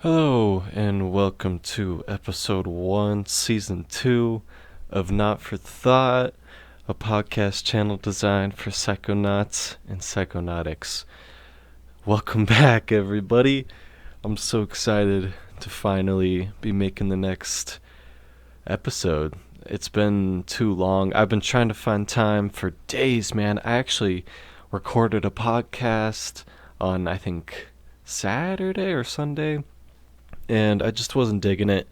Hello, and welcome to episode 1, season 2 of Not for Thought, a podcast channel designed for psychonauts and psychonautics. Welcome back, everybody. I'm so excited to finally be making the next episode. It's been too long. I've been trying to find time for days, man. I actually recorded a podcast on, I think, Saturday or Sunday, and I just wasn't digging it,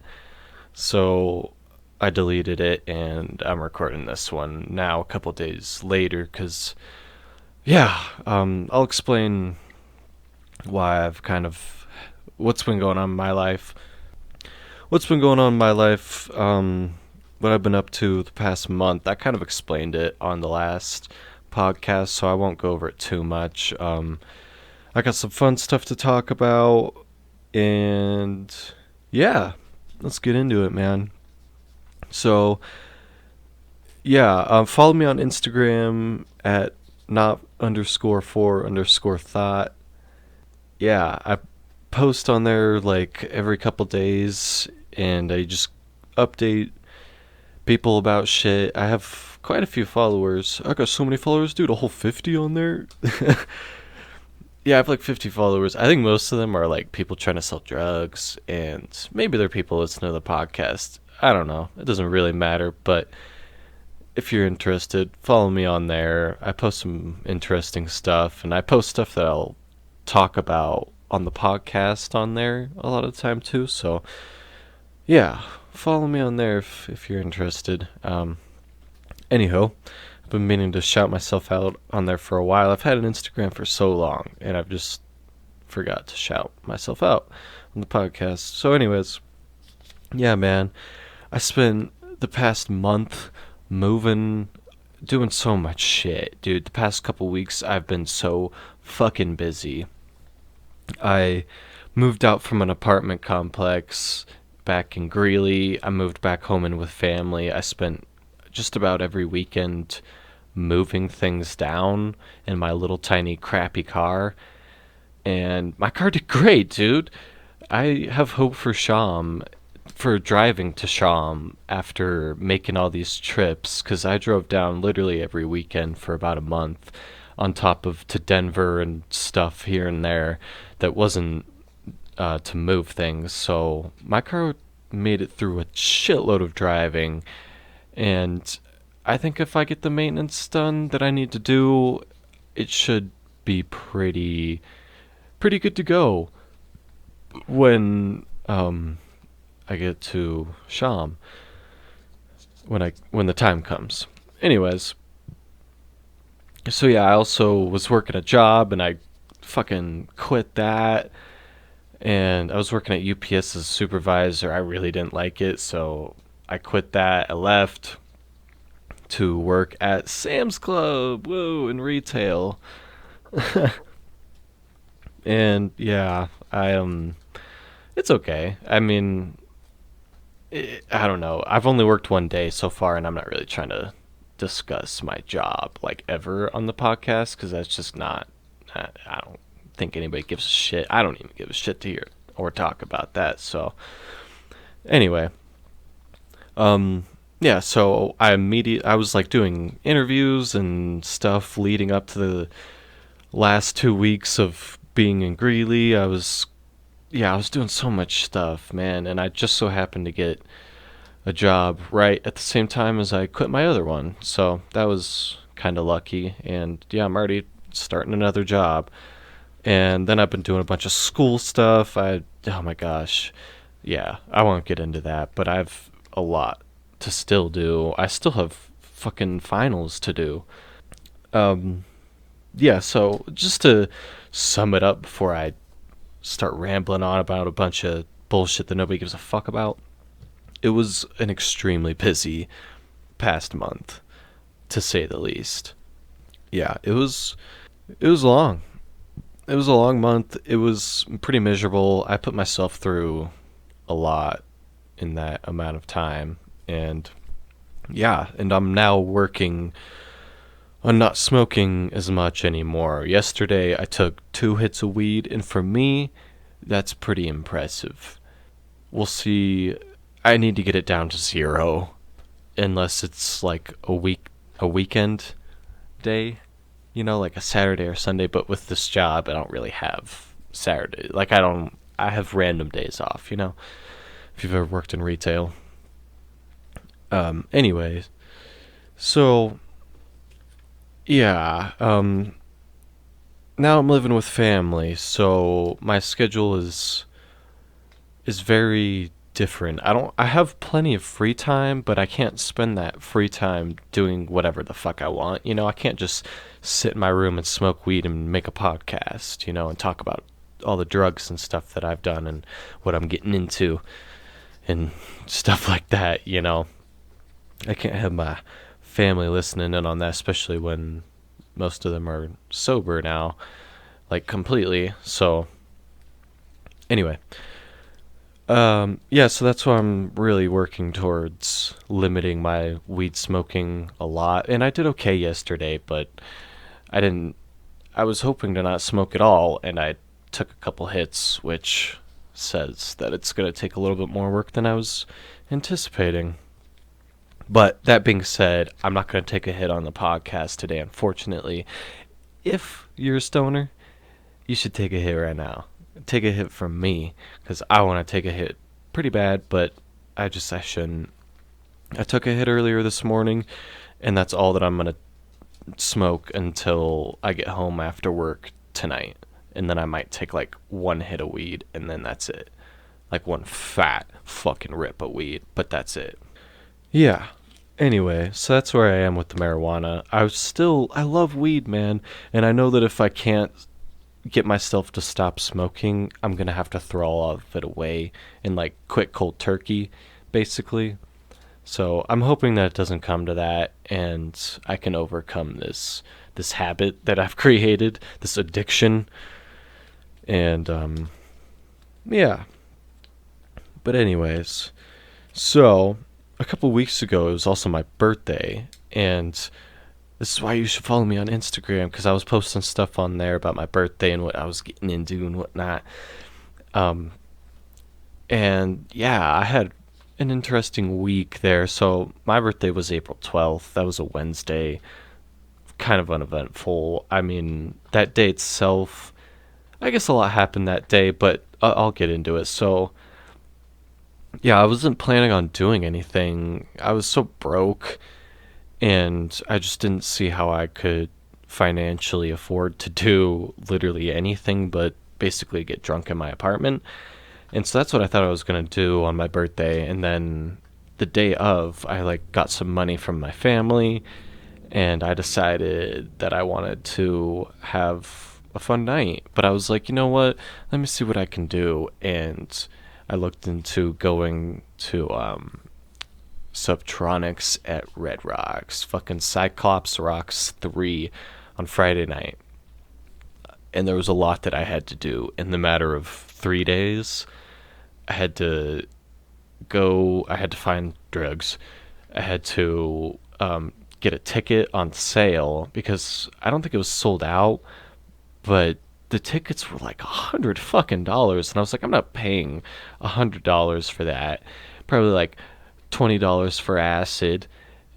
so I deleted it, and I'm recording this one now a couple days later, because, I'll explain why I've kind of, what's been going on in my life. What I've been up to the past month. I kind of explained it on the last podcast, so I won't go over it too much. I got some fun stuff to talk about, and yeah, let's get into it, man. So, follow me on Instagram at not underscore for underscore thought. Yeah, I post on there like every couple days, and I just update people about shit. I have quite a few followers. I got so many followers, dude, a whole 50 on there. Yeah, I have like 50 followers. I think most of them are like people trying to sell drugs, and maybe they're people listening to the podcast. I don't know. It doesn't really matter, but if you're interested, follow me on there. I post some interesting stuff, and I post stuff that I'll talk about on the podcast on there a lot of the time too. So, yeah, follow me on there if you're interested. Anyhow, I've been meaning to shout myself out on there for a while. I've had an Instagram for so long, and I've just forgot to shout myself out on the podcast. So, anyways, yeah, man, I spent the past month moving, doing so much shit, dude. The past couple weeks, I've been so fucking busy. I moved out from an apartment complex back in Greeley. I moved back home in with family. I spent just about every weekend moving things down in my little tiny crappy car. And my car did great, dude. I have hope for Sham, for driving to Sham after making all these trips, because I drove down literally every weekend for about a month, on top of to Denver and stuff here and there that wasn't to move things. So my car made it through a shitload of driving, and I think if I get the maintenance done that I need to do, it should be pretty good to go when I get to Sham, when the time comes. Anyways, so yeah, I also was working a job, and I fucking quit that, and I was working at UPS as a supervisor. I really didn't like it, so I quit that. I left to work at Sam's Club, whoa, in retail. And yeah, it's okay. I mean, I don't know. I've only worked one day so far, and I'm not really trying to discuss my job like ever on the podcast, because that's just not. I don't think anybody gives a shit. I don't even give a shit to hear or talk about that. So anyway, yeah. So I was like doing interviews and stuff leading up to the last 2 weeks of being in Greeley. I was doing so much stuff, man, and I just so happened to get a job right at the same time as I quit my other one. So that was kind of lucky, and yeah, I'm already starting another job. And then I've been doing a bunch of school stuff. Oh my gosh. Yeah, I won't get into that, but I've a lot to still do. I still have fucking finals to do. Um yeah, so just to sum it up before I start rambling on about a bunch of bullshit that nobody gives a fuck about. It was an extremely busy past month, to say the least. Yeah, it was long. It was a long month. It was pretty miserable. I put myself through a lot in that amount of time, and yeah, and I'm now working on not smoking as much anymore. Yesterday I took 2 hits of weed, and for me, that's pretty impressive. We'll see. I need to get it down to 0, unless it's like a weekend day, like a Saturday or Sunday. But with this job, I don't really have Saturday. Like I have random days off. If you've ever worked in retail. Anyways, so yeah. Now I'm living with family, so my schedule is very different. I have plenty of free time, but I can't spend that free time doing whatever the fuck I want. I can't just sit in my room and smoke weed and make a podcast, and talk about all the drugs and stuff that I've done and what I'm getting into and stuff like that. I can't have my family listening in on that, especially when most of them are sober now, like completely. So anyway, yeah, so that's why I'm really working towards limiting my weed smoking a lot. And I did okay yesterday, but I didn't. I was hoping to not smoke at all, and I took a couple hits, which says that it's going to take a little bit more work than I was anticipating. But that being said, I'm not going to take a hit on the podcast today, unfortunately. If you're a stoner, you should take a hit right now. Take a hit from me, because I want to take a hit pretty bad, but I shouldn't. I took a hit earlier this morning, and that's all that I'm going to smoke until I get home after work tonight. And then I might take like one hit of weed, and then that's it. Like one fat fucking rip of weed, but that's it. Yeah. Anyway, so that's where I am with the marijuana. I love weed, man, and I know that if I can't get myself to stop smoking, I'm gonna have to throw all of it away and like quit cold turkey, basically. So I'm hoping that it doesn't come to that, and I can overcome this habit that I've created, this addiction, and yeah. But anyways, so a couple weeks ago it was also my birthday, and this is why you should follow me on Instagram, because I was posting stuff on there about my birthday and what I was getting into and whatnot. And yeah, I had an interesting week there. So my birthday was April 12th. That was a Wednesday. Kind of uneventful. I mean, that day itself, I guess a lot happened that day, but I'll get into it. So yeah, I wasn't planning on doing anything. I was so broke, and I just didn't see how I could financially afford to do literally anything but basically get drunk in my apartment. And so that's what I thought I was going to do on my birthday. And then the day of, I like got some money from my family, and I decided that I wanted to have a fun night. But I was like, you know what? Let me see what I can do. And I looked into going to Subtronics at Red Rocks, fucking Cyclops Rocks 3 on Friday night. And there was a lot that I had to do in the matter of 3 days. I had to find drugs. I had to get a ticket on sale, because I don't think it was sold out, but the tickets were like $100 fucking dollars, and I was like, I'm not paying $100 for that. Probably like $20 for acid,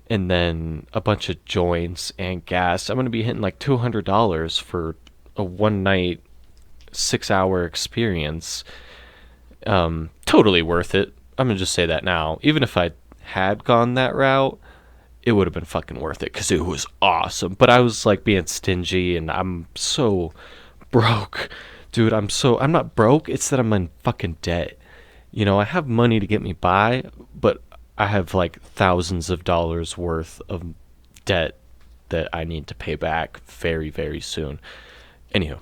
and then a bunch of joints and gas. I'm gonna be hitting like $200 for a one night 6-hour experience. Totally worth it. I'm gonna just say that now. Even if I had gone that route, it would have been fucking worth it, because it was awesome. But I was like being stingy, and I'm so broke, dude. I'm not broke. It's that I'm in fucking debt. I have money to get me by, but I have like thousands of dollars worth of debt that I need to pay back very, very soon. Anywho,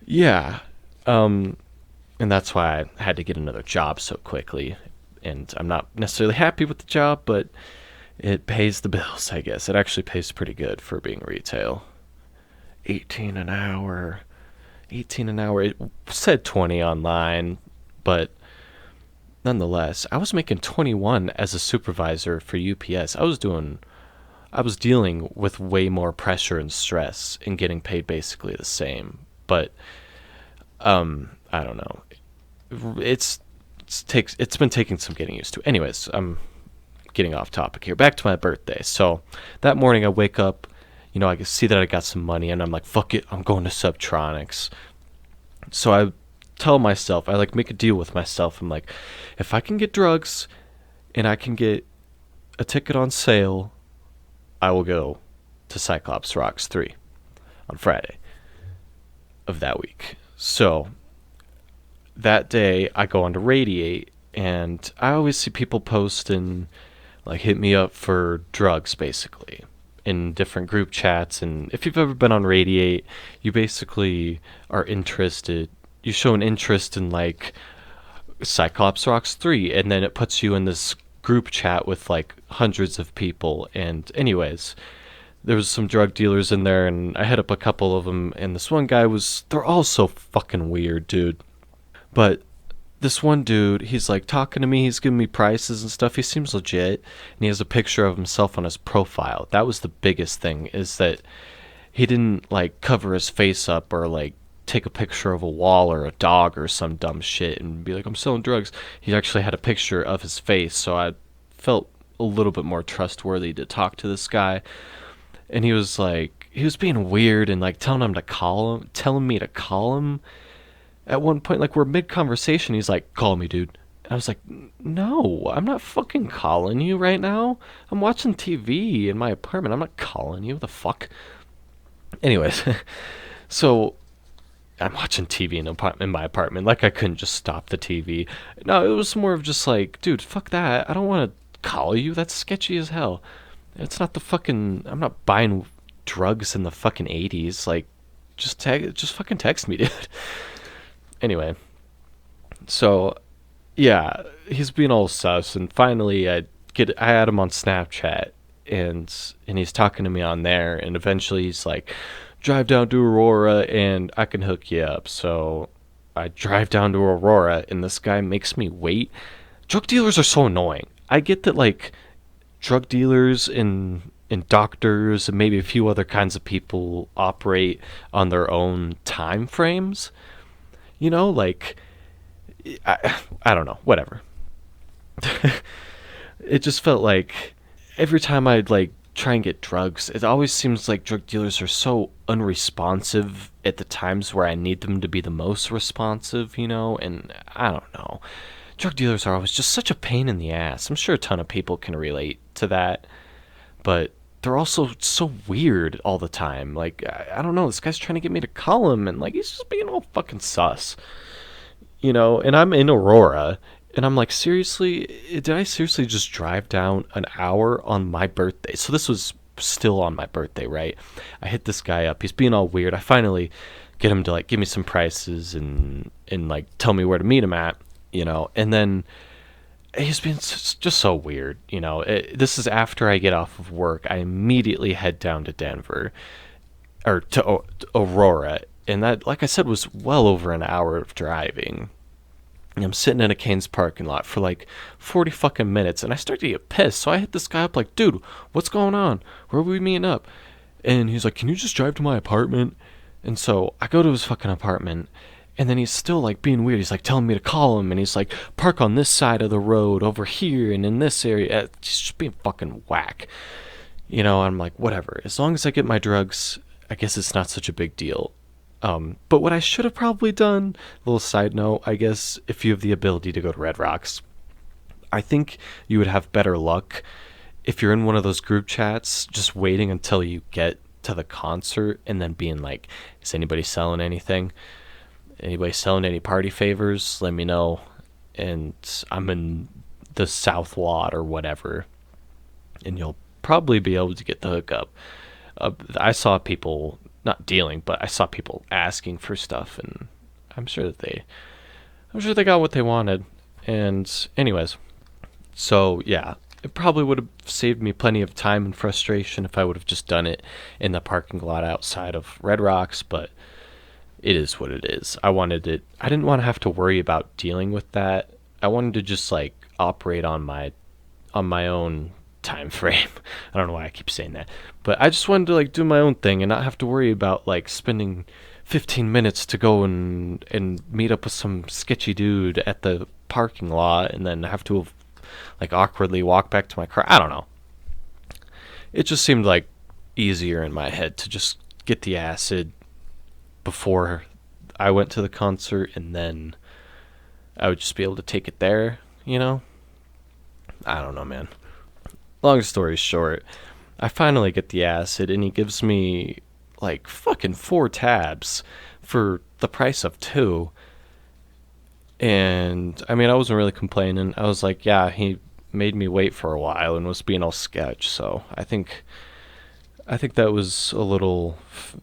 yeah, and that's why I had to get another job so quickly. And I'm not necessarily happy with the job, but it pays the bills, I guess. It actually pays pretty good for being retail. 18 an hour. It said 20 online, but nonetheless, I was making 21 as a supervisor for UPS. I was dealing with way more pressure and stress and getting paid basically the same. But I I don't know. It's been taking some getting used to. Anyways, I'm getting off topic here. Back to my birthday. So that morning I wake up, I can see that I got some money, and I'm like, fuck it, I'm going to Subtronics. So I tell myself, I like make a deal with myself. I'm like, if I can get drugs and I can get a ticket on sale, I will go to Cyclops Rocks 3 on Friday of that week. So that day I go on to Radiate, and I always see people posting like hit me up for drugs basically in different group chats. And if you've ever been on Radiate, you basically are interested, you show an interest in like Cyclops Rocks 3, and then it puts you in this group chat with like hundreds of people. And anyways, there was some drug dealers in there, and I hit up a couple of them, and this one guy they're all so fucking weird, dude. But this one dude, he's like talking to me, he's giving me prices and stuff. He seems legit, and he has a picture of himself on his profile. That was the biggest thing, is that he didn't like cover his face up or like take a picture of a wall or a dog or some dumb shit and be like, I'm selling drugs. He actually had a picture of his face, so I felt a little bit more trustworthy to talk to this guy. And he was being weird and like telling me to call him. At one point, like we're mid conversation, he's like, call me, dude. And I was like, no, I'm not fucking calling you right now. I'm watching TV in my apartment. I'm not calling you. What the fuck? Anyways, so I'm watching TV in my apartment. Like I couldn't just stop the TV. No, it was more of just like, dude, fuck that. I don't want to call you. That's sketchy as hell. It's not I'm not buying drugs in the fucking 80s. Like, just fucking text me, dude. Anyway, so yeah, he's being all sus, and finally I add him on Snapchat, and he's talking to me on there, and eventually he's like, drive down to Aurora and I can hook you up. So I drive down to Aurora, and this guy makes me wait. Drug dealers are so annoying. I get that like drug dealers and doctors and maybe a few other kinds of people operate on their own time frames. Like I don't know, whatever. It just felt like every time I'd like try and get drugs, it always seems like drug dealers are so unresponsive at the times where I need them to be the most responsive, and I don't know. Drug dealers are always just such a pain in the ass. I'm sure a ton of people can relate to that, but they're also so weird all the time. Like, I don't know, this guy's trying to get me to call him, and like he's just being all fucking sus. And I'm in Aurora, and I'm like, seriously, did I seriously just drive down an hour on my birthday? So this was still on my birthday, right? I hit this guy up. He's being all weird. I finally get him to like give me some prices and like tell me where to meet him at, and then he's been just so weird, this is after I get off of work. I immediately head down to Denver, or to Aurora, and that, like I said, was well over an hour of driving. And I'm sitting in a Cane's parking lot for like 40 fucking minutes, and I start to get pissed. So I hit this guy up like, dude, what's going on? Where are we meeting up? And he's like, can you just drive to my apartment? And so I go to his fucking apartment, and then he's still like being weird. He's like telling me to call him, and he's like, park on this side of the road over here and in this area. It's just being fucking whack. I'm like, whatever. As long as I get my drugs, I guess it's not such a big deal. But what I should have probably done, a little side note, I guess, if you have the ability to go to Red Rocks, I think you would have better luck if you're in one of those group chats, just waiting until you get to the concert and then being like, is anybody selling anything? Anybody selling any party favors? Let me know. And I'm in the South Lot or whatever, and you'll probably be able to get the hookup. I saw people not dealing, but I saw people asking for stuff, and I'm sure they got what they wanted. And anyways, so yeah, it probably would have saved me plenty of time and frustration if I would have just done it in the parking lot outside of Red Rocks, but it is what it is. I didn't want to have to worry about dealing with that. I wanted to just like operate on my own time frame. I don't know why I keep saying that, but I just wanted to like do my own thing and not have to worry about like spending 15 minutes to go and meet up with some sketchy dude at the parking lot and then have to like awkwardly walk back to my car. I don't know. It just seemed like easier in my head to just get the acid before I went to the concert, and then I would just be able to take it there, you know? I don't know, man. Long story short, I finally get the acid, and he gives me like fucking 4 tabs for the price of 2. And I mean, I wasn't really complaining. I was like, yeah, he made me wait for a while and was being all sketch. So I think that was a little.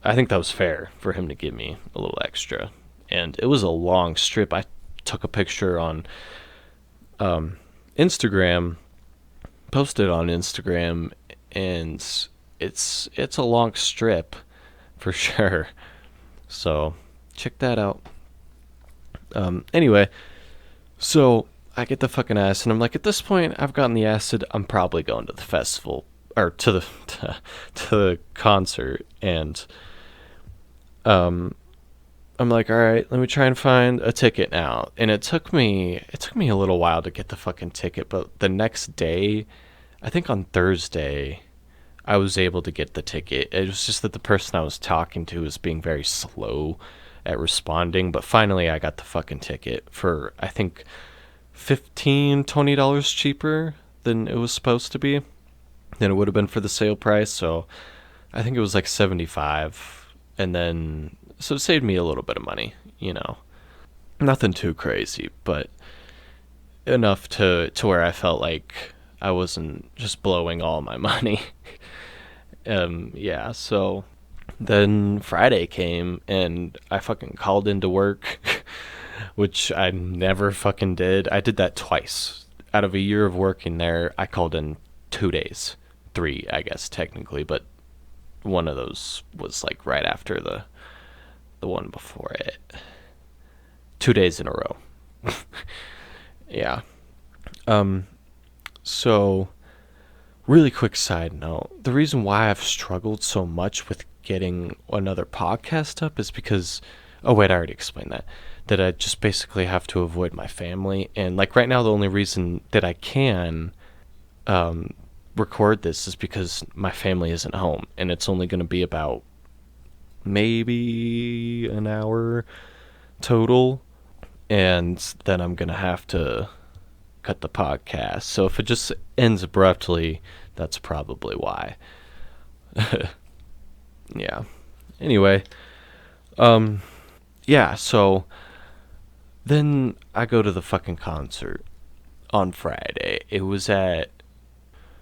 I think that was fair for him to give me a little extra. And it was a long strip. I took a picture on Instagram, posted on Instagram, and it's a long strip for sure. So check that out. Anyway, so I get the fucking acid, and I'm like, at this point, I've gotten the acid. I'm probably going to the festival or to the to the concert, and I'm like, all right, let me try and find a ticket now. And it took me a little while to get the fucking ticket, but the next day, I think on Thursday, I was able to get the ticket. It was just that the person I was talking to was being very slow at responding, but finally I got the fucking ticket for, I think, $20 cheaper than it was supposed to be, than it would have been for the sale price. So I think it was like 75, and then so it saved me a little bit of money, you know. Nothing too crazy, but enough to where I felt like I wasn't just blowing all my money. Yeah, so then Friday came and I fucking called into work, which I never fucking did. I did that twice. Out of a year of working there, I called in 2 days. 3, I guess, technically, but one of those was like right after the one before it. 2 days in a row. Yeah. So really quick side note, the reason why I've struggled so much with getting another podcast up is because, oh wait, I already explained that I just basically have to avoid my family. And like right now, the only reason that I can record this is because my family isn't home, and it's only going to be about maybe an hour total, and then I'm going to have to cut the podcast. So if it just ends abruptly, that's probably why. Yeah. Anyway, yeah, so then I go to the fucking concert on Friday. It was at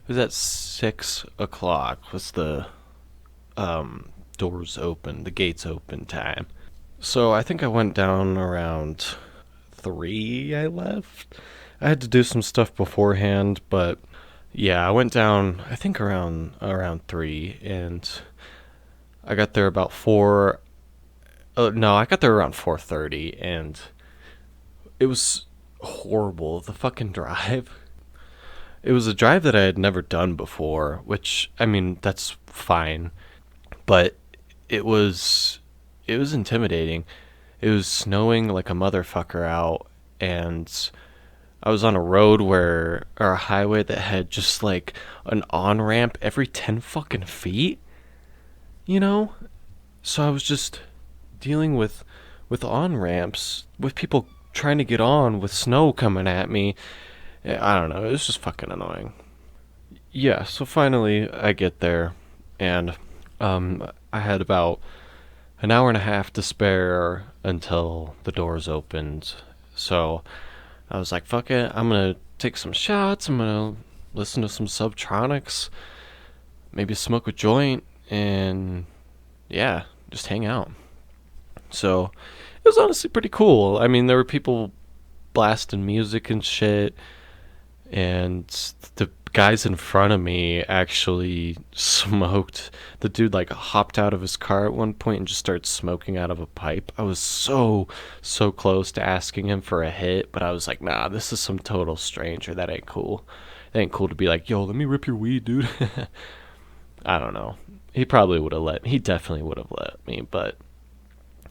6:00 was the doors open, the gates open time. So I think I went down around 3. I left. I had to do some stuff beforehand, but yeah, I went down I think around 3, and I got there about 4. No, I got there around 4:30, and it was horrible. The fucking drive. It was a drive that I had never done before, which, I mean, that's fine, but it was intimidating. It was snowing like a motherfucker out, and I was on a road or a highway that had just like an on-ramp every 10 fucking feet, you know? So I was just dealing with on-ramps, with people trying to get on with snow coming at me. I don't know, it was just fucking annoying. Yeah, so finally I get there, and I had about an hour and a half to spare until the doors opened. So I was like, fuck it, I'm gonna take some shots, I'm gonna listen to some Subtronics, maybe smoke a joint, and yeah, just hang out. So it was honestly pretty cool. I mean, there were people blasting music and shit, and the guys in front of me actually smoked. The dude like hopped out of his car at one point and just started smoking out of a pipe. I was so close to asking him for a hit, but I was like, nah, this is some total stranger. That ain't cool. It ain't cool to be like, yo, let me rip your weed, dude. I don't know. He definitely would have let me, but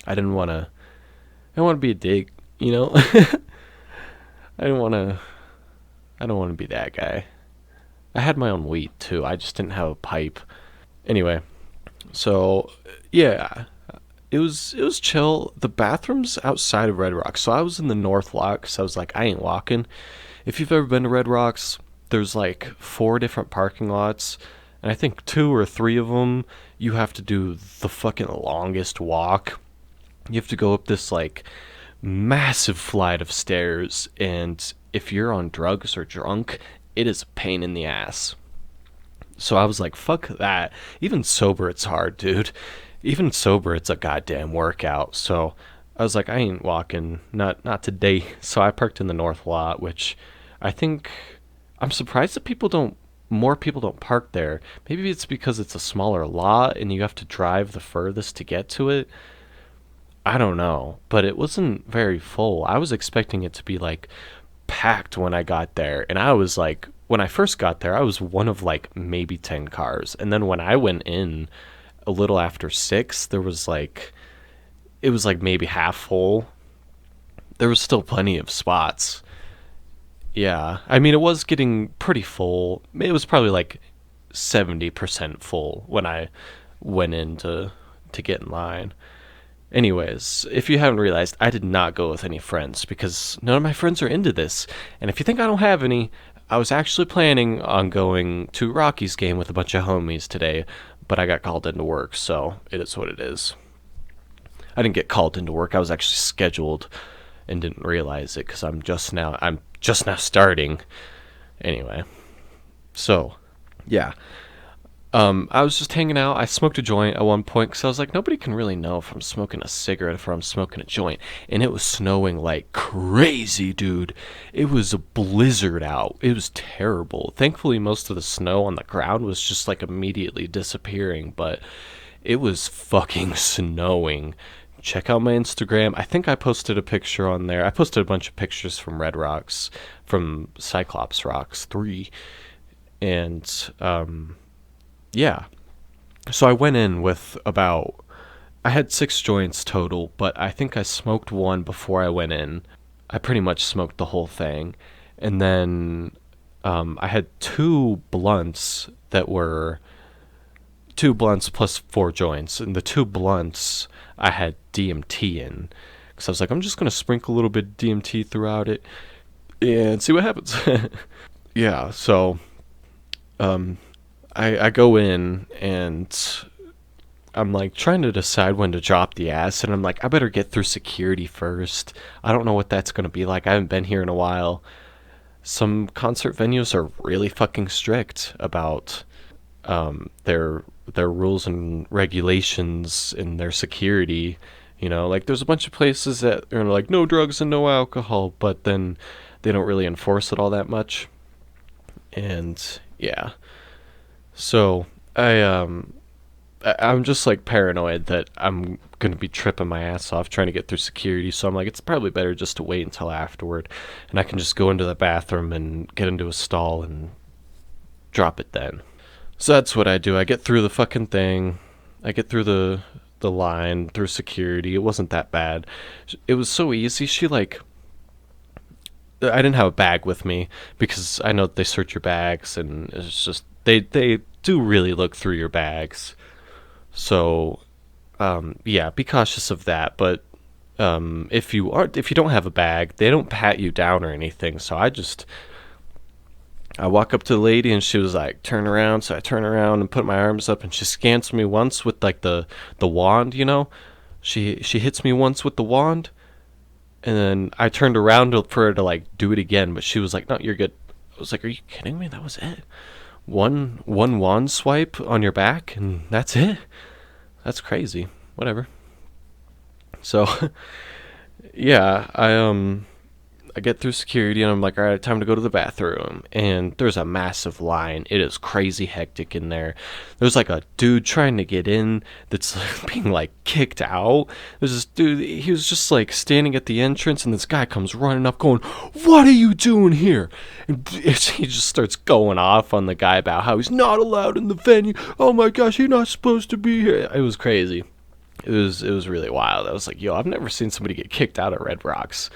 I didn't want to. I didn't want to be a dick, you know. I didn't want to. I don't want to be that guy. I had my own weed too. I just didn't have a pipe. Anyway, so yeah, it was chill. The bathrooms outside of Red Rocks. So I was in the North Lot because I was like, I ain't walking. If you've ever been to Red Rocks, there's like 4 different parking lots, and I think 2 or 3 of them you have to do the fucking longest walk. You have to go up this like massive flight of stairs, and if you're on drugs or drunk, it is a pain in the ass. So I was like, fuck that. Even sober, it's hard, dude. Even sober, it's a goddamn workout. So I was like, I ain't walking, not today. So I parked in the North Lot, which I think I'm surprised that more people don't park there. Maybe it's because it's a smaller lot and you have to drive the furthest to get to it. I don't know, but it wasn't very full. I was expecting it to be like packed when I got there, and I was like, when I first got there, I was one of like maybe 10 cars, and then when I went in a little after 6, it was like maybe half full. There was still plenty of spots. Yeah, I mean, it was getting pretty full. It was probably like 70% full when I went in to get in line. Anyways, if you haven't realized, I did not go with any friends because none of my friends are into this. And if you think I don't have any, I was actually planning on going to Rocky's game with a bunch of homies today, but I got called into work, so it is what it is. I didn't get called into work. I was actually scheduled and didn't realize it because I'm just now starting. Anyway, so yeah. I was just hanging out. I smoked a joint at one point because I was like, nobody can really know if I'm smoking a cigarette, if I'm smoking a joint. And it was snowing like crazy, dude. It was a blizzard out. It was terrible. Thankfully, most of the snow on the ground was just like immediately disappearing, but it was fucking snowing. Check out my Instagram. I think I posted a picture on there. I posted a bunch of pictures from Red Rocks, from Cyclops Rocks 3. And, yeah. So I went in with I had 6 joints total, but I think I smoked one before I went in. I pretty much smoked the whole thing. And then I had 2 blunts that were 2 blunts plus 4 joints. And the 2 blunts I had DMT in. Because I was like, I'm just going to sprinkle a little bit of DMT throughout it and see what happens. Yeah, so I go in and I'm like trying to decide when to drop the acid. I'm like, I better get through security first. I don't know what that's going to be like. I haven't been here in a while. Some concert venues are really fucking strict about their rules and regulations and their security. You know, like there's a bunch of places that are like no drugs and no alcohol, but then they don't really enforce it all that much. And yeah. So I'm just like paranoid that I'm gonna be tripping my ass off trying to get through security. So I'm like, it's probably better just to wait until afterward, and I can just go into the bathroom and get into a stall and drop it then. So that's what I do. I get through the fucking thing. I get through the line through security. It wasn't that bad. It was so easy. I didn't have a bag with me because I know that they search your bags, and it's just they do really look through your bags. So yeah, be cautious of that. But if you don't have a bag, they don't pat you down or anything. So I walk up to the lady and she was like, turn around. So I turn around and put my arms up, and she scans me once with like the wand, you know. She hits me once with the wand, and then I turned around for her to like do it again, but she was like, no, you're good. I was like, are you kidding me? That was it. One wand swipe on your back and that's it. That's crazy. Whatever. So yeah, I get through security and I'm like, all right, time to go to the bathroom. And there's a massive line. It is crazy hectic in there. There's like a dude trying to get in that's being like kicked out. There's this dude, he was just like standing at the entrance, and this guy comes running up going, what are you doing here? And he just starts going off on the guy about how he's not allowed in the venue. Oh my gosh, you're not supposed to be here. It was crazy. It was really wild. I was like, yo, I've never seen somebody get kicked out of Red Rocks.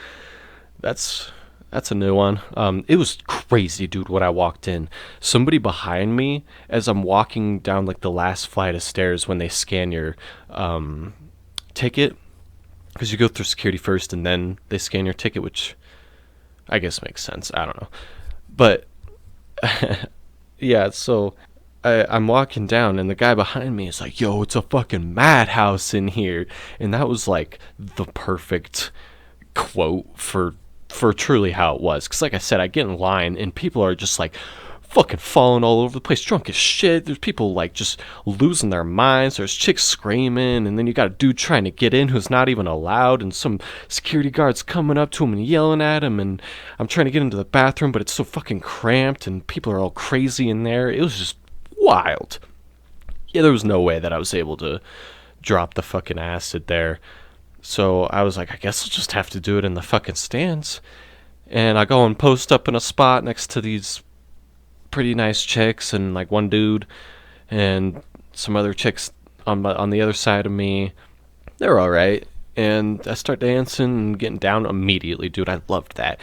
That's that's a new one. It was crazy, dude. When I walked in, somebody behind me, as I'm walking down like the last flight of stairs, when they scan your ticket, because you go through security first and then they scan your ticket, which I guess makes sense. I don't know, but yeah. So I'm walking down, and the guy behind me is like, "Yo, it's a fucking madhouse in here," and that was like the perfect quote for truly how it was. Because like I said, I get in line and people are just like fucking falling all over the place, drunk as shit. There's people like just losing their minds. There's chicks screaming, and then you got a dude trying to get in who's not even allowed, and some security guards coming up to him and yelling at him. And I'm trying to get into the bathroom, but it's so fucking cramped, and people are all crazy in there. It was just wild. Yeah, there was no way that I was able to drop the fucking acid there. So I was like, I guess I'll just have to do it in the fucking stands. And I go and post up in a spot next to these pretty nice chicks and like one dude and some other chicks on the other side of me. They're all right. And I start dancing and getting down immediately, dude. I loved that.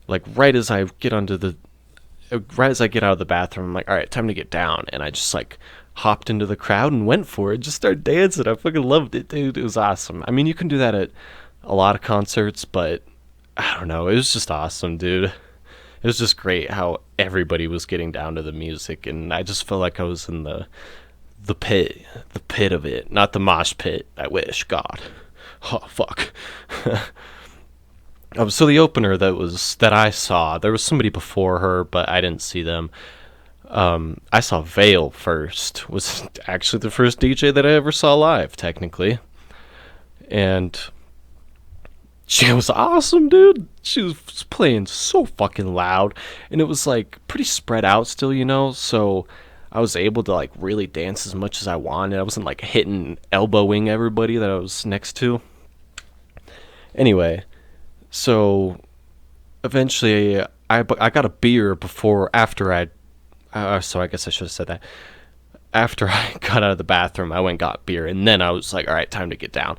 Like right as I get out of the bathroom, I'm like, all right, time to get down. And I just like hopped into the crowd and went for it. Just started dancing. I fucking loved it, dude. It was awesome. I mean, you can do that at a lot of concerts, but I don't know. It was just awesome, dude. It was just great how everybody was getting down to the music, and I just felt like I was in the pit of it, not the mosh pit. I wish, God. Oh fuck. So the opener that I saw, there was somebody before her, but I didn't see them. I saw Vale first. Was actually the first DJ that I ever saw live, technically, and she was awesome, dude. She was playing so fucking loud, and it was like pretty spread out still, so I was able to like really dance as much as I wanted. I wasn't like hitting, elbowing everybody that I was next to. Anyway, so eventually I got a beer after so I guess I should have said that. After I got out of the bathroom, I went and got beer, and then I was like, all right, time to get down.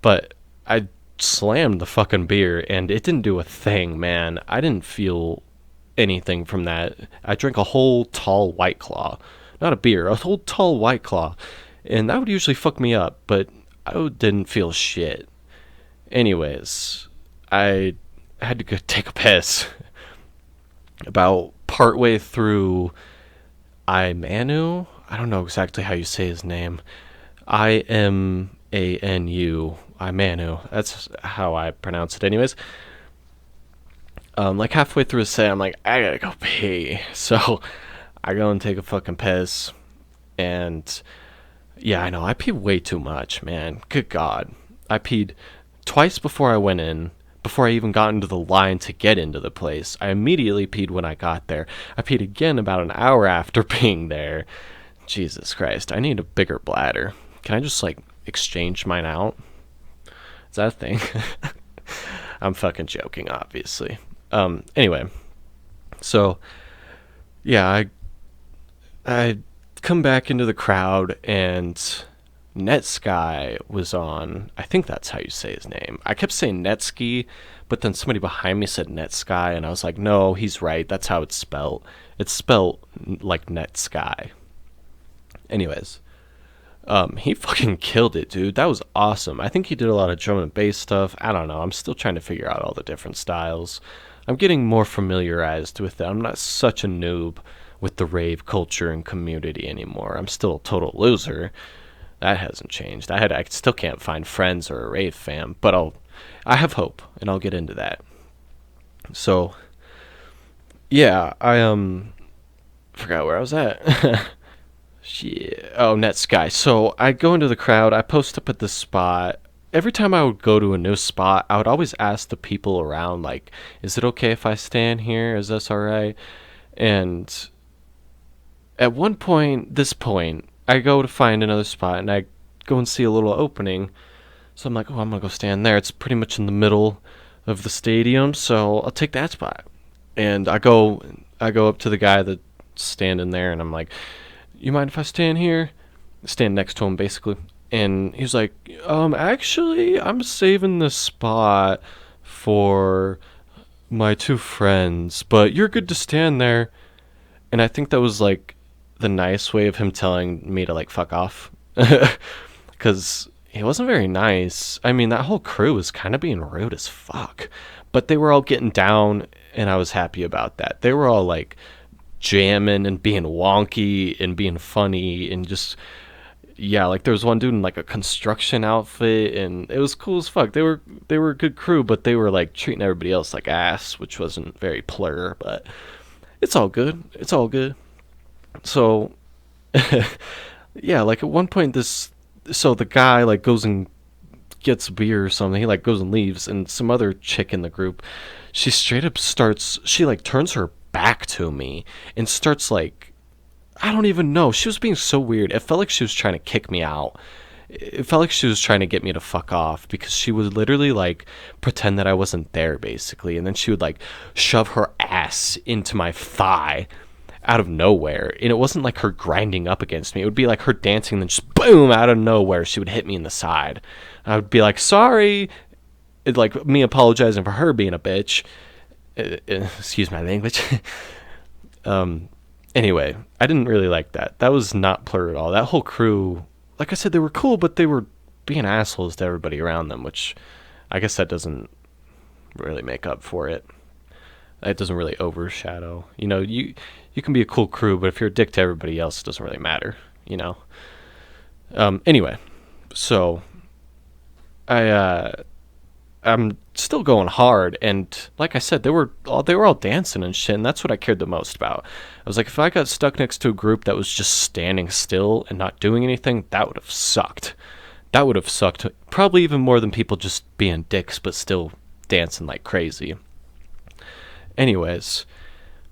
But I slammed the fucking beer, and it didn't do a thing, man. I didn't feel anything from that. I drank a whole tall White Claw. Not a beer, a whole tall White Claw. And that would usually fuck me up, but I didn't feel shit. Anyways, I had to go take a piss. About partway through Imanu. I don't know exactly how you say his name. Imanu. Imanu. That's how I pronounce it, anyways. Like halfway through a set, I'm like, I gotta go pee. So I go and take a fucking piss, and yeah, I know I peed way too much, man. Good God, I peed twice before I went in. Before I even got into the line to get into the place. I immediately peed when I got there. I peed again about an hour after being there. Jesus Christ, I need a bigger bladder. Can I just, like, exchange mine out? Is that a thing? I'm fucking joking, obviously. Anyway. So, yeah, I come back into the crowd, and Netsky was on. I think that's how you say his name. I kept saying Netsky, but then somebody behind me said Netsky, and I was like, no, he's right. That's how it's spelled. It's spelled like Netsky. Anyways, he fucking killed it, dude. That was awesome. I think he did a lot of drum and bass stuff. I don't know. I'm still trying to figure out all the different styles. I'm getting more familiarized with it. I'm not such a noob with the rave culture and community anymore. I'm still a total loser. That hasn't changed. I still can't find friends or a rave fam, but I have hope, and I'll get into that. So, yeah, I forgot where I was at. Shit. Oh, Netsky. So I go into the crowd. I post up at the spot. Every time I would go to a new spot, I would always ask the people around, like, "Is it okay if I stand here? Is this all right?" And at this point. I go to find another spot, and I go and see a little opening. So I'm like, oh, I'm going to go stand there. It's pretty much in the middle of the stadium, so I'll take that spot. And I go up to the guy that's standing there, and I'm like, you mind if I stand here? Stand next to him, basically. And he was like, actually, I'm saving this spot for my two friends, but you're good to stand there. And I think that was like the nice way of him telling me to like fuck off. Because he wasn't very nice. I mean, that whole crew was kind of being rude as fuck. But they were all getting down, and I was happy about that. They were all like jamming and being wonky and being funny and just, yeah, like there was one dude in like a construction outfit, and it was cool as fuck. They were a good crew, but they were like treating everybody else like ass, which wasn't very plur, but it's all good. It's all good. So yeah, like at one point so the guy like goes and gets beer or something. He like goes and leaves, and some other chick in the group, she straight up starts. She like turns her back to me and starts like, I don't even know. She was being so weird. It felt like she was trying to kick me out. It felt like she was trying to get me to fuck off because she would literally like pretend that I wasn't there basically, and then she would like shove her ass into my thigh out of nowhere. And it wasn't like her grinding up against me. It would be like her dancing, and then just boom, out of nowhere she would hit me in the side. I would be like, sorry. It, like me apologizing for her being a bitch. Excuse my language. Anyway, I didn't really like that. That was not plur at all. That whole crew, like I said, they were cool, but they were being assholes to everybody around them, which I guess that doesn't really make up for it. It doesn't really overshadow. You know, you can be a cool crew, but if you're a dick to everybody else, it doesn't really matter. You know. Anyway, so I'm still going hard, and like I said, they were all dancing and shit, and that's what I cared the most about. I was like, if I got stuck next to a group that was just standing still and not doing anything, that would have sucked. That would have sucked probably even more than people just being dicks but still dancing like crazy. Anyways,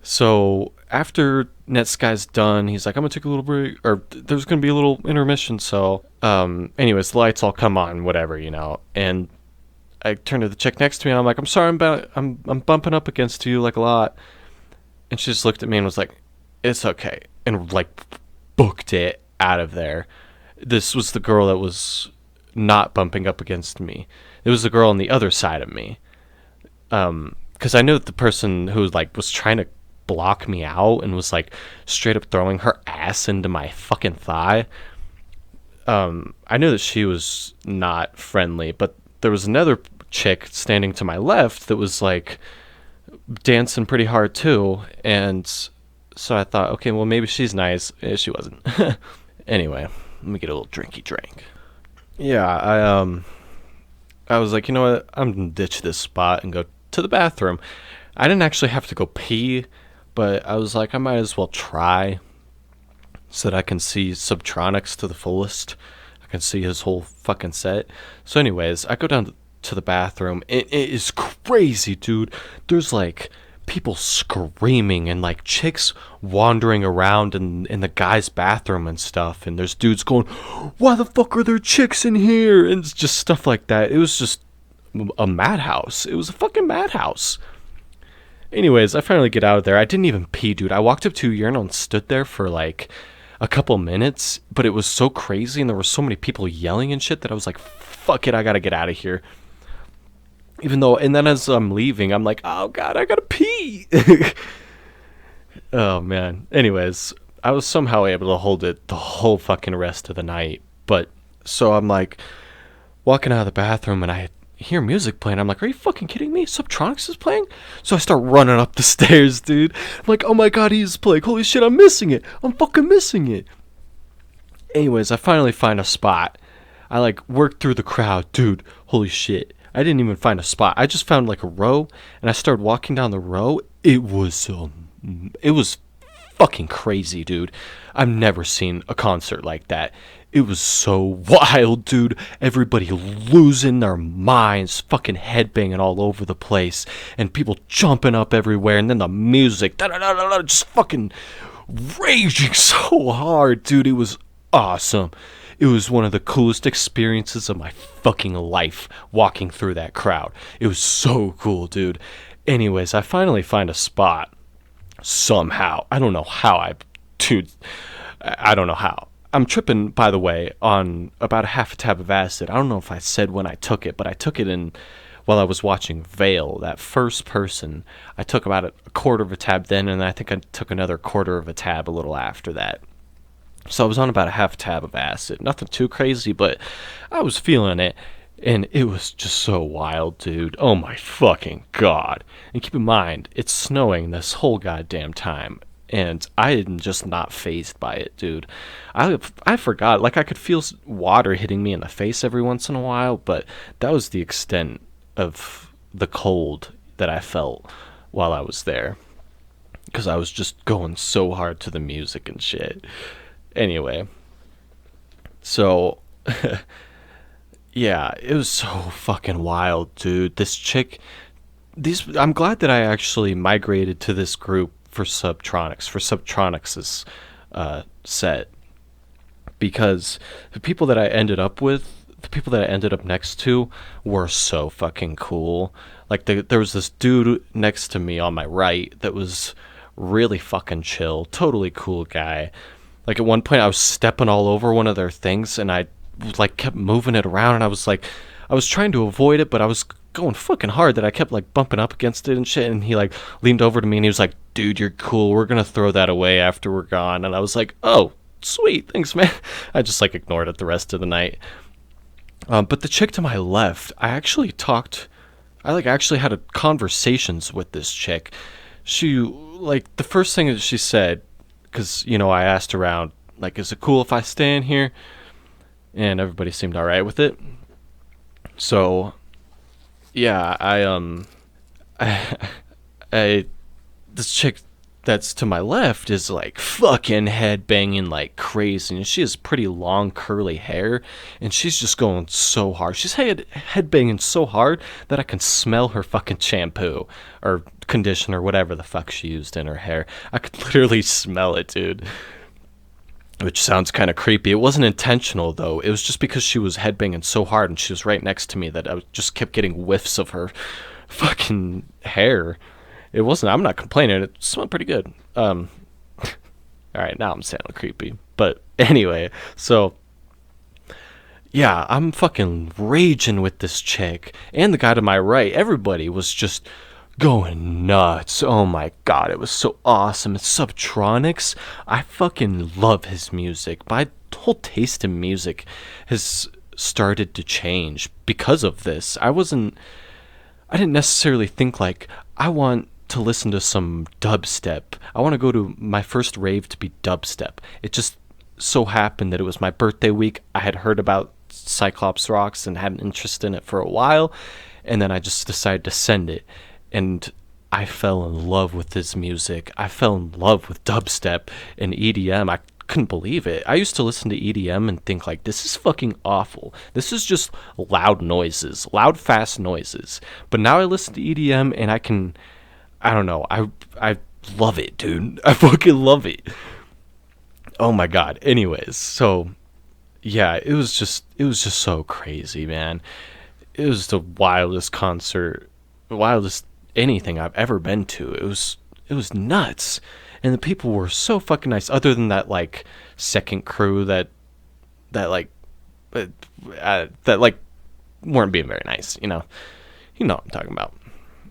so after Netsky's done, he's like, I'm gonna take a little break, or there's gonna be a little intermission. So, anyways, the lights all come on, whatever, and I turn to the chick next to me, and I'm like, I'm sorry, I'm bumping up against you like a lot. And she just looked at me and was like, it's okay, and like booked it out of there. This was the girl that was not bumping up against me. It was the girl on the other side of me. Because I knew that the person who like was trying to block me out and was like straight up throwing her ass into my fucking thigh. I knew that she was not friendly, but there was another chick standing to my left that was like dancing pretty hard too, and so I thought, okay, well maybe she's nice. She wasn't. Anyway, let me get a little drinky drink. Yeah, I was like, you know what? I'm gonna ditch this spot and go to the bathroom. I didn't actually have to go pee, but I was like, I might as well try so that I can see Subtronics to the fullest. I can see his whole fucking set. So anyways, I go down to the bathroom. It is crazy, dude. There's like people screaming and like chicks wandering around in the guy's bathroom and stuff, and there's dudes going, why the fuck are there chicks in here? And it's just stuff like that. It was just a madhouse. It was a fucking madhouse. Anyways, I finally get out of there. I didn't even pee, dude. I walked up to a urinal and stood there for like a couple minutes, but it was so crazy and there were so many people yelling and shit that I was like, fuck it, I gotta get out of here. Even though, and then as I'm leaving, I'm like, oh god, I gotta pee. Oh man. Anyways, I was somehow able to hold it the whole fucking rest of the night. But so I'm like walking out of the bathroom and I hear music playing. I'm like, are you fucking kidding me? Subtronics is playing? So I start running up the stairs, dude. I'm like, oh my god, he's playing. Holy shit, I'm missing it. I'm fucking missing it. Anyways, I finally find a spot. I like work through the crowd. Dude, holy shit. I didn't even find a spot. I just found like a row and I started walking down the row. It was fucking crazy, dude. I've never seen a concert like that. It was so wild, dude. Everybody losing their minds, fucking headbanging all over the place, and people jumping up everywhere, and then the music, just fucking raging so hard, dude. It was awesome. It was one of the coolest experiences of my fucking life, walking through that crowd. It was so cool, dude. Anyways, I finally find a spot. Somehow. I don't know how I don't know how. I'm tripping, by the way, on about a half a tab of acid. I don't know if I said when I took it, but I took it in while I was watching Veil, that first person. I took about a quarter of a tab then, and I think I took another quarter of a tab a little after that. So I was on about a half tab of acid. Nothing too crazy, but I was feeling it. And it was just so wild, dude. Oh my fucking god. And keep in mind, it's snowing this whole goddamn time. And I am just not fazed by it, dude. I forgot. Like, I could feel water hitting me in the face every once in a while, but that was the extent of the cold that I felt while I was there. Because I was just going so hard to the music and shit. Anyway. So... yeah, it was so fucking wild, dude. This chick, I'm glad that I actually migrated to this group for Subtronics' set, because the people that I ended up with, the people that I ended up next to, were so fucking cool. Like, there was this dude next to me on my right that was really fucking chill, totally cool guy. Like, at one point I was stepping all over one of their things, and I like kept moving it around, and I was trying to avoid it, but I was going fucking hard that I kept like bumping up against it and shit. And he like leaned over to me and he was like, dude, you're cool, we're gonna throw that away after we're gone. And I was like, oh sweet, thanks man. I just like ignored it the rest of the night. But the chick to my left, I actually had conversations with this chick. She, like, the first thing that she said, because I asked around, like, is it cool if I stay in here? And everybody seemed all right with it. So, yeah, this chick that's to my left is like fucking headbanging like crazy, and she has pretty long curly hair, and she's just going so hard. She's headbanging so hard that I can smell her fucking shampoo or conditioner, whatever the fuck she used in her hair. I could literally smell it, dude. Which sounds kind of creepy. It wasn't intentional, though. It was just because she was headbanging so hard and she was right next to me that I just kept getting whiffs of her fucking hair. It wasn't... I'm not complaining. It smelled pretty good. Alright, now I'm sounding creepy. But anyway, so... yeah, I'm fucking raging with this chick. And the guy to my right. Everybody was just... going nuts. Oh my god, it was so awesome. It's Subtronics. I fucking love his music. My whole taste in music has started to change because of this. I didn't necessarily think like, I want to listen to some dubstep. I want to go to my first rave to be dubstep. It just so happened that it was my birthday week. I had heard about Cyclops Rocks and had an interest in it for a while, and then I just decided to send it. And I fell in love with his music. I fell in love with dubstep and EDM. I couldn't believe it. I used to listen to EDM and think like, this is fucking awful. This is just loud noises, loud, fast noises. But now I listen to EDM and I don't know. I love it, dude. I fucking love it. Oh my god. Anyways, so yeah, it was just so crazy, man. It was the wildest concert, the wildest anything I've ever been to. It was nuts, and the people were so fucking nice. Other than that, like, second crew that weren't being very nice. You know what I'm talking about.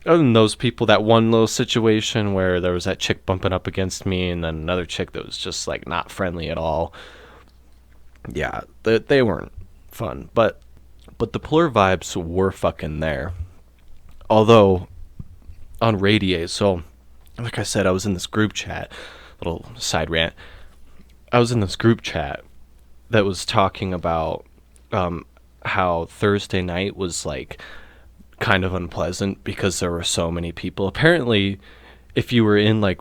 Other than those people, that one little situation where there was that chick bumping up against me, and then another chick that was just like not friendly at all. Yeah, they weren't fun, but the Plur vibes were fucking there. Although on Radiate, so like I said, I was in this group chat, little side rant. I was in this group chat that was talking about how Thursday night was like kind of unpleasant because there were so many people. Apparently, if you were in like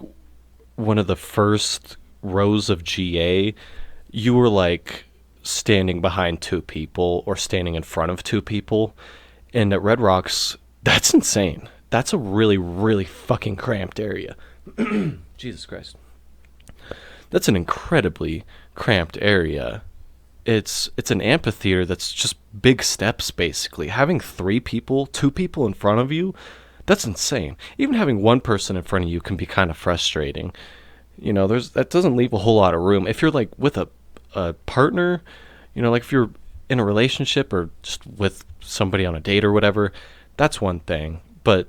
one of the first rows of GA, you were like standing behind two people or standing in front of two people. And at Red Rocks, that's insane. That's a really, really fucking cramped area. Jesus Christ. That's an incredibly cramped area. It's an amphitheater that's just big steps, basically. Having two people in front of you, that's insane. Even having one person in front of you can be kind of frustrating. That doesn't leave a whole lot of room. If you're like with a a partner, like if you're in a relationship or just with somebody on a date or whatever, that's one thing. But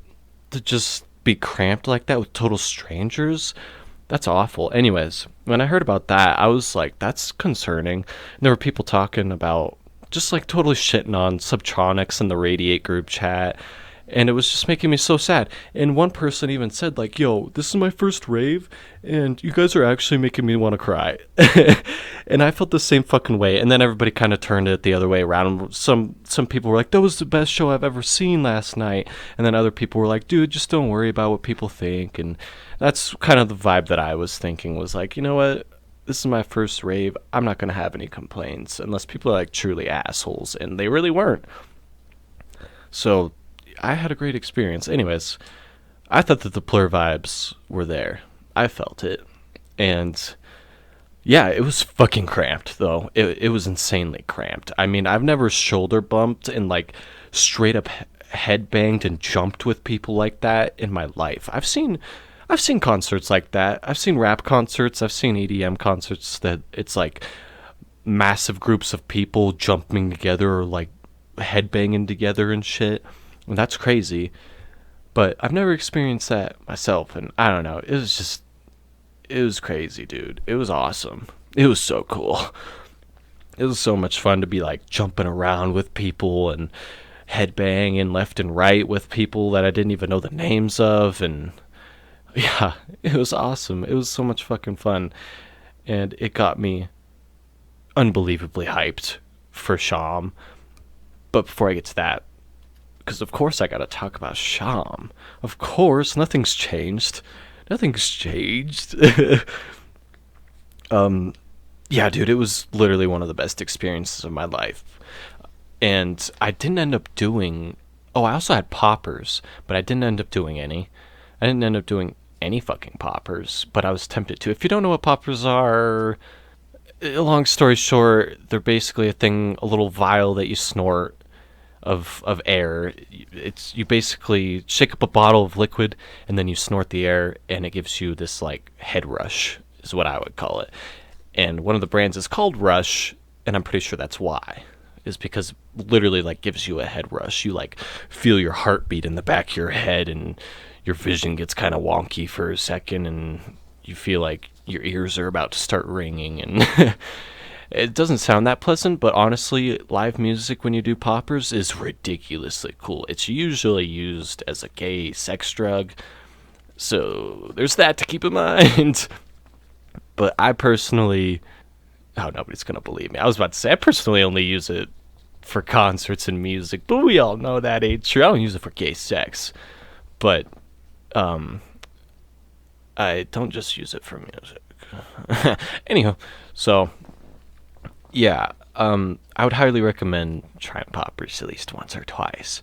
to just be cramped like that with total strangers, that's awful. Anyways, when I heard about that, I was like, that's concerning. And there were people talking about just like totally shitting on Subtronics in the Radiate group chat. And it was just making me so sad. And one person even said, like, yo, this is my first rave, and you guys are actually making me want to cry. And I felt the same fucking way. And then everybody kind of turned it the other way around. Some people were like, that was the best show I've ever seen last night. And then other people were like, dude, just don't worry about what people think. And that's kind of the vibe that I was thinking, was like, you know what? This is my first rave. I'm not going to have any complaints unless people are like truly assholes. And they really weren't. So I had a great experience. Anyways, I thought that the Plur vibes were there. I felt it. And yeah, it was fucking cramped, though. It was insanely cramped. I mean, I've never shoulder bumped and like straight up headbanged and jumped with people like that in my life. I've seen concerts like that. I've seen rap concerts. I've seen EDM concerts that it's like massive groups of people jumping together or like headbanging together and shit. And that's crazy. But I've never experienced that myself. And I don't know. It was crazy, dude. It was awesome. It was so cool. It was so much fun to be like jumping around with people and headbanging left and right with people that I didn't even know the names of. And yeah, it was awesome. It was so much fucking fun. And it got me unbelievably hyped for Sham. But before I get to that, because of course I gotta talk about Sham. Of course, nothing's changed. Nothing's changed. Yeah, dude, it was literally one of the best experiences of my life. And I didn't end up doing... Oh, I also had poppers, but I didn't end up doing any. I didn't end up doing any fucking poppers, but I was tempted to. If you don't know what poppers are... Long story short, they're basically a little vial that you snort of air. You basically shake up a bottle of liquid and then you snort the air, and it gives you this like head rush is what I would call it. And one of the brands is called Rush, and I'm pretty sure that's why, is because literally like gives you a head rush. You like feel your heartbeat in the back of your head, and your vision gets kind of wonky for a second, and you feel like your ears are about to start ringing, and it doesn't sound that pleasant, but honestly, live music when you do poppers is ridiculously cool. It's usually used as a gay sex drug, so there's that to keep in mind. But I personally... Oh, nobody's going to believe me. I was about to say, I personally only use it for concerts and music, but we all know that ain't true. I don't use it for gay sex. But, I don't just use it for music. Anyhow, so... Yeah, I would highly recommend trying poppers at least once or twice,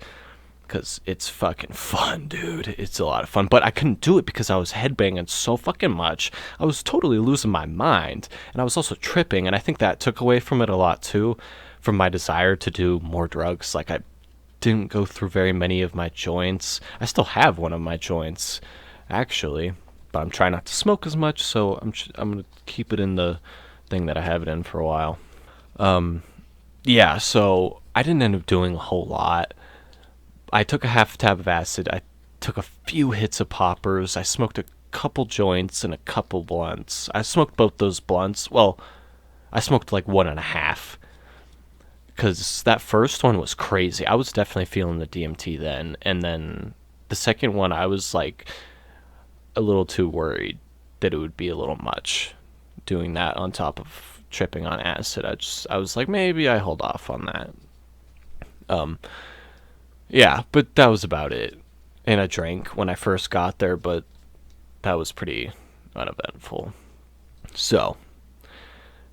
because it's fucking fun, dude. It's a lot of fun, but I couldn't do it because I was headbanging so fucking much. I was totally losing my mind, and I was also tripping, and I think that took away from it a lot too, from my desire to do more drugs. Like, I didn't go through very many of my joints. I still have one of my joints, actually, but I'm trying not to smoke as much, so I'm gonna keep it in the thing that I have it in for a while. Yeah, so I didn't end up doing a whole lot. I took a half tab of acid. I took a few hits of poppers. I smoked a couple joints and a couple blunts. I smoked both those blunts. Well, I smoked like 1.5. Because that first one was crazy. I was definitely feeling the DMT then. And then the second one, I was like a little too worried that it would be a little much doing that on top of tripping on acid. I was like, maybe I hold off on that. Yeah, but that was about it. And I drank when I first got there, but that was pretty uneventful. So,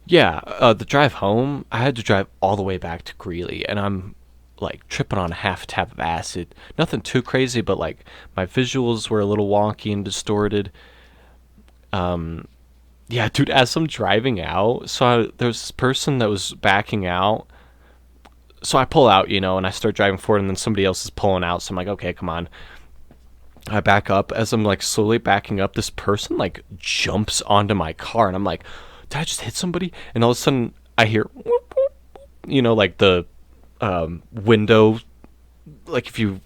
yeah, the drive home, I had to drive all the way back to Greeley, and I'm like tripping on a half tab of acid. Nothing too crazy, but like my visuals were a little wonky and distorted. Yeah, dude, as I'm driving out, there's this person that was backing out. So I pull out, and I start driving forward, and then somebody else is pulling out. So I'm like, okay, come on. I back up. As I'm like slowly backing up, this person like jumps onto my car, and I'm like, did I just hit somebody? And all of a sudden I hear, whoop, whoop, like the window, like if you,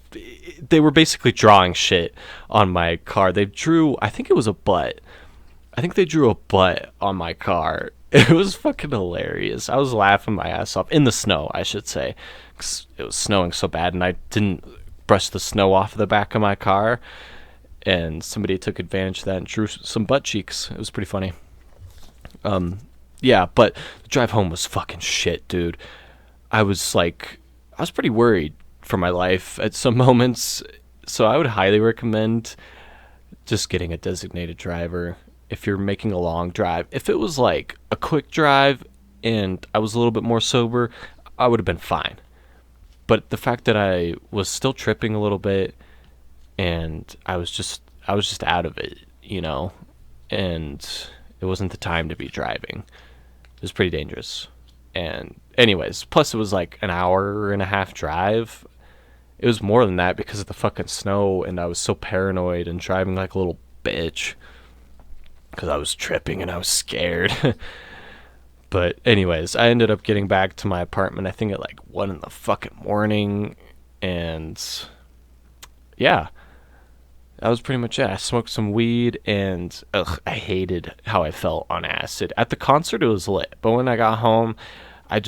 they were basically drawing shit on my car. They drew, I think it was a butt. I think they drew a butt on my car. It was fucking hilarious. I was laughing my ass off in the snow, I should say, 'cause it was snowing so bad, and I didn't brush the snow off the back of my car, and somebody took advantage of that and drew some butt cheeks. It was pretty funny. Yeah, but the drive home was fucking shit, dude. I was pretty worried for my life at some moments, so I would highly recommend just getting a designated driver if you're making a long drive. If it was like a quick drive and I was a little bit more sober, I would have been fine. But the fact that I was still tripping a little bit and I was just out of it, and it wasn't the time to be driving. It was pretty dangerous. And anyways, plus it was like an hour and a half drive. It was more than that because of the fucking snow, and I was so paranoid and driving like a little bitch because I was tripping and I was scared. But anyways, I ended up getting back to my apartment, I think at like 1 in the fucking morning, and yeah, that was pretty much it. I smoked some weed, and I hated how I felt on acid. At the concert, it was lit, but when I got home, I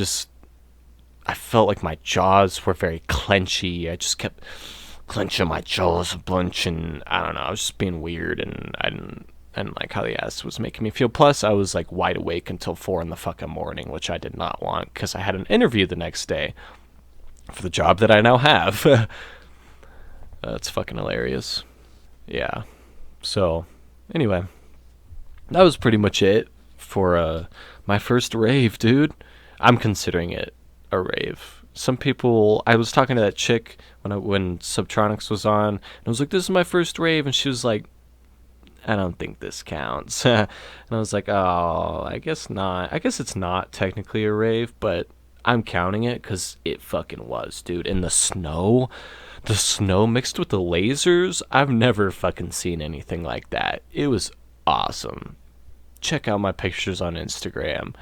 felt like my jaws were very clenchy. I just kept clenching my jaws a bunch, and I don't know, I was just being weird, and I didn't like how the acid was making me feel. Plus, I was like wide awake until 4 in the fucking morning, which I did not want because I had an interview the next day for the job that I now have. That's fucking hilarious. Yeah. So, anyway, that was pretty much it for my first rave, dude. I'm considering it a rave. Some people, I was talking to that chick when Subtronics was on, and I was like, "This is my first rave," and she was like, "I don't think this counts." And I was like, "Oh, I guess not. I guess it's not technically a rave, but I'm counting it because it fucking was, dude. And the snow mixed with the lasers, I've never fucking seen anything like that. It was awesome. Check out my pictures on Instagram.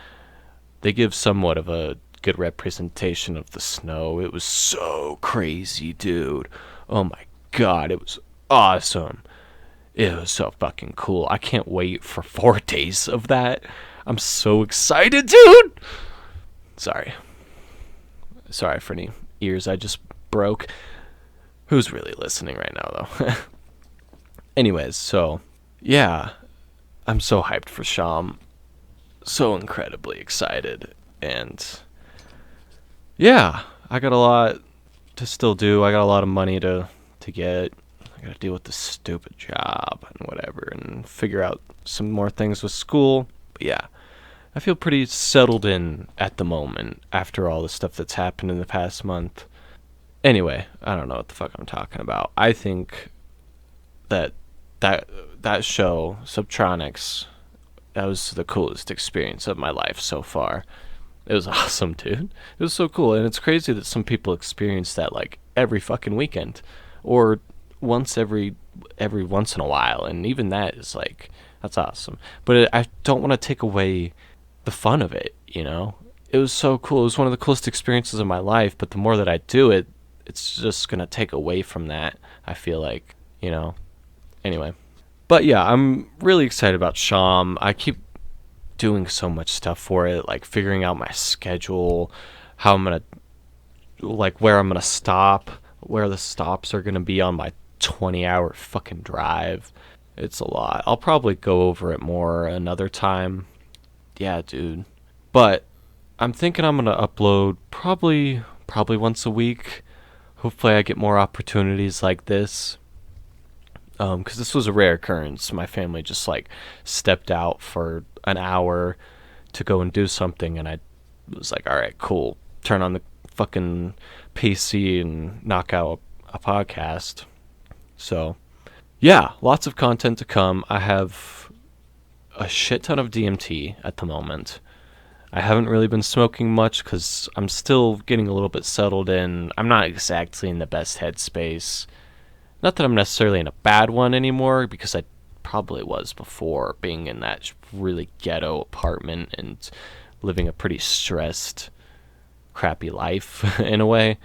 They give somewhat of a good representation of the snow. It was so crazy, dude. Oh my god, it was awesome. It was so fucking cool. I can't wait for 4 days of that. I'm so excited, dude. Sorry for any ears I just broke. Who's really listening right now, though? Anyways, so yeah, I'm so hyped for Sham. So incredibly excited. And yeah, I got a lot to still do. I got a lot of money to get. I gotta deal with this stupid job and whatever, and figure out some more things with school. But yeah, I feel pretty settled in at the moment after all the stuff that's happened in the past month. Anyway, I don't know what the fuck I'm talking about. I think that show, Subtronics, that was the coolest experience of my life so far. It was awesome, dude. It was so cool, and it's crazy that some people experience that like every fucking weekend, or every once in a while, and even that is like, that's awesome. But I don't want to take away the fun of it. It was so cool. It was one of the coolest experiences of my life, but the more that I do it, it's just gonna take away from that, I feel like. Anyway, but yeah, I'm really excited about Sham. I keep doing so much stuff for it, like figuring out my schedule, how I'm gonna, like, where I'm gonna stop, where the stops are gonna be on my 20-hour fucking drive. It's a lot. I'll probably go over it more another time. Yeah, dude. But I'm thinking I'm gonna upload probably once a week. Hopefully I get more opportunities like this. Because this was a rare occurrence. My family just like stepped out for an hour to go and do something, and I was like, all right, cool. Turn on the fucking PC and knock out a podcast. So, yeah, lots of content to come. I have a shit ton of DMT at the moment. I haven't really been smoking much because I'm still getting a little bit settled in. I'm not exactly in the best headspace. Not that I'm necessarily in a bad one anymore, because I probably was before, being in that really ghetto apartment and living a pretty stressed, crappy life in a way.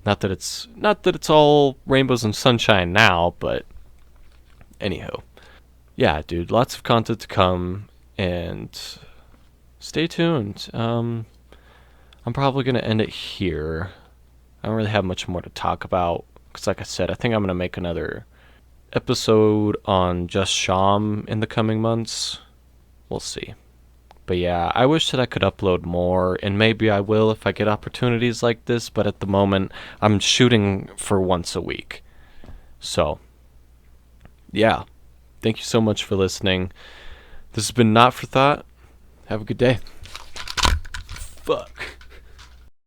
Not that it's all rainbows and sunshine now, but anyhow. Yeah, dude, lots of content to come, and stay tuned. I'm probably going to end it here. I don't really have much more to talk about, because like I said, I think I'm going to make another episode on just Sham in the coming months. We'll see. But yeah, I wish that I could upload more, and maybe I will if I get opportunities like this, but at the moment, I'm shooting for once a week. So, yeah. Thank you so much for listening. This has been Not for Thought. Have a good day. Fuck.